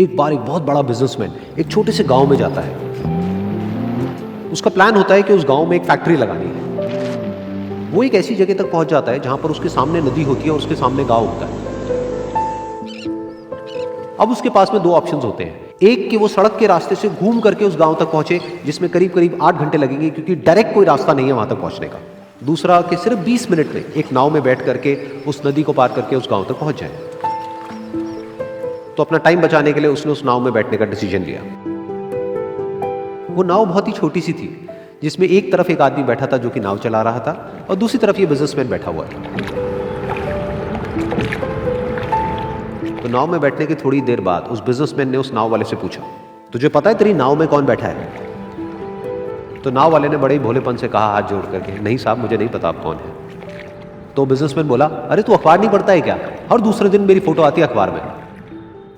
एक बार एक बहुत बड़ा बिजनेसमैन एक छोटे से गांव में जाता है। उसका प्लान होता है कि उस गांव में एक फैक्ट्री लगानी है। वो एक ऐसी जगह तक पहुंच जाता है जहां पर उसके सामने नदी होती है और उसके सामने गांव होता है। अब उसके पास में दो ऑप्शंस होते हैं। एक कि वो सड़क के रास्ते से घूम करके उस गांव तक पहुंचे, जिसमें करीब करीब 8 घंटे लगेंगे, क्योंकि डायरेक्ट कोई रास्ता नहीं है वहां तक पहुंचने का। दूसरा कि सिर्फ 20 मिनट में एक नाव में बैठ करके उस नदी को पार करके उस गांव तक पहुंच जाए। तो अपना टाइम बचाने के लिए उसने उस नाव में बैठने का डिसीजन लिया। वो नाव बहुत ही छोटी सी थी, जिसमें एक तरफ एक आदमी बैठा था जो कि नाव चला रहा था और दूसरी तरफ ये बिजनेसमैन बैठा हुआ था। तो नाव में बैठने की थोड़ी देर बाद उस बिजनेसमैन ने उस नाव वाले से पूछा, तुझे पता है तेरी नाव में कौन बैठा है? तो नाव वाले ने बड़े ही भोलेपन से कहा हाथ जोड़ करके, नहीं साहब मुझे नहीं पता आप कौन है। तो बिजनेसमैन बोला, अरे तू अखबार नहीं पढ़ता है क्या? हर दूसरे दिन मेरी फोटो आती है अखबार में।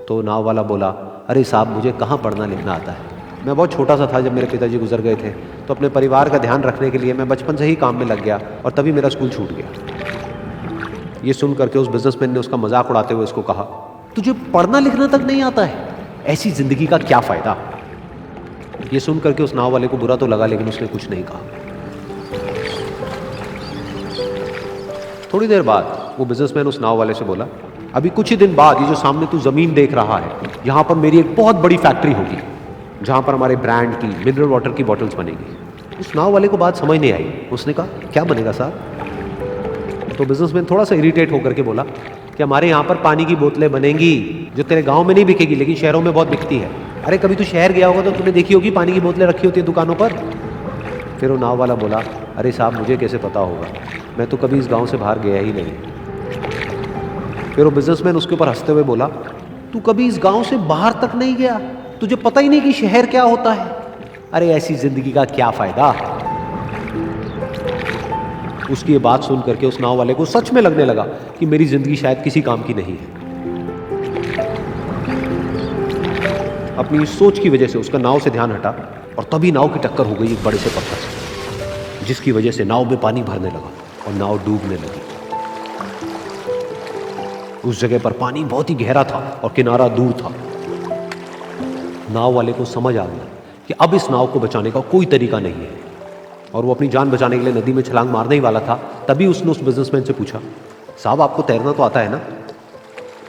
तो नाव वाला बोला, अरे साहब मुझे कहाँ पढ़ना लिखना आता है, मैं बहुत छोटा सा था जब मेरे पिताजी गुजर गए थे, तो अपने परिवार का ध्यान रखने के लिए मैं बचपन से ही काम में लग गया और तभी मेरा स्कूल छूट गया। ये सुन करके उस बिजनेसमैन ने उसका मजाक उड़ाते हुए उसको कहा, तुझे पढ़ना लिखना तक नहीं आता है, ऐसी जिंदगी का क्या फायदा? ये सुन करके उस नाव वाले को बुरा तो लगा, लेकिन उसने कुछ नहीं कहा। थोड़ी देर बाद वो बिजनेसमैन उस नाव वाले से बोला, अभी कुछ ही दिन बाद ये जो सामने तू जमीन देख रहा है, यहां पर मेरी एक बहुत बड़ी फैक्ट्री होगी जहां पर हमारे ब्रांड की मिनरल वाटर की बॉटल्स बनेगी। उस नाव वाले को बात समझ नहीं आई। उसने कहा, क्या बनेगा साहब? तो बिजनेसमैन थोड़ा सा इरिटेट होकर के बोला कि हमारे यहाँ पर पानी की बोतलें बनेंगी जो तेरे गांव में नहीं बिकेगी लेकिन शहरों में बहुत बिकती है। अरे कभी तू शहर गया होगा तो तूने देखी होगी पानी की बोतलें रखी होती है दुकानों पर। फिर वो नाव वाला बोला, अरे साहब मुझे कैसे पता होगा, मैं तो कभी इस गाँव से बाहर गया ही नहीं। फिर वो बिजनेसमैन उसके ऊपर हंसते हुए बोला, तू कभी इस गांव से बाहर तक नहीं गया, तुझे पता ही नहीं कि शहर क्या होता है? अरे ऐसी जिंदगी का क्या फायदा? उसकी ये बात सुन करके उस नाव वाले को सच में लगने लगा कि मेरी जिंदगी शायद किसी काम की नहीं है। अपनी सोच की वजह से उसका नाव से ध्यान हटा और तभी नाव की टक्कर हो गई एक बड़े से पत्थर से, जिसकी वजह से नाव में पानी भरने लगा और नाव डूबने लगी। उस जगह पर पानी बहुत ही गहरा था और किनारा दूर था। नाव वाले को समझ आ गया कि अब इस नाव को बचाने का कोई तरीका नहीं है और वो अपनी जान बचाने के लिए नदी में छलांग मारने ही वाला था। तभी उसने उस बिजनेसमैन से पूछा, साहब आपको तैरना तो आता है ना?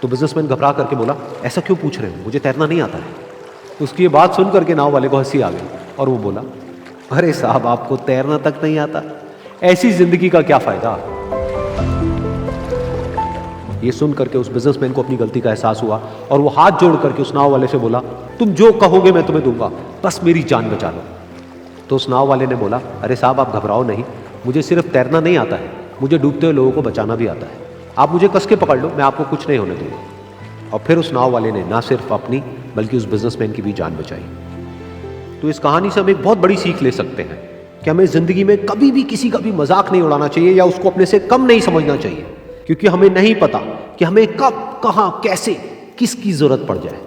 तो बिजनेसमैन घबरा करके बोला, ऐसा क्यों पूछ रहे हो, मुझे तैरना नहीं आता है। उसकी ये बात सुन करके नाव वाले को हंसी आ गई और वो बोला, अरे साहब आपको तैरना तक नहीं आता, ऐसी जिंदगी का क्या फायदा? ये सुन करके उस बिजनेसमैन को अपनी गलती का एहसास हुआ और वो हाथ जोड़ करके उस नाव वाले से बोला, तुम जो कहोगे मैं तुम्हें दूंगा, बस मेरी जान बचा लो। तो उस नाव वाले ने बोला, अरे साहब आप घबराओ नहीं, मुझे सिर्फ तैरना नहीं आता है, मुझे डूबते हुए लोगों को बचाना भी आता है। आप मुझे कस के पकड़ लो, मैं आपको कुछ नहीं होने दूंगा। और फिर उस नाव वाले ने ना सिर्फ अपनी बल्कि उस बिजनेसमैन की भी जान बचाई। तो इस कहानी से हम एक बहुत बड़ी सीख ले सकते हैं कि हमें जिंदगी में कभी भी किसी का भी मजाक नहीं उड़ाना चाहिए या उसको अपने से कम नहीं समझना चाहिए, क्योंकि हमें नहीं पता कि हमें कब, कहां, कैसे, किसकी जरूरत पड़ जाए।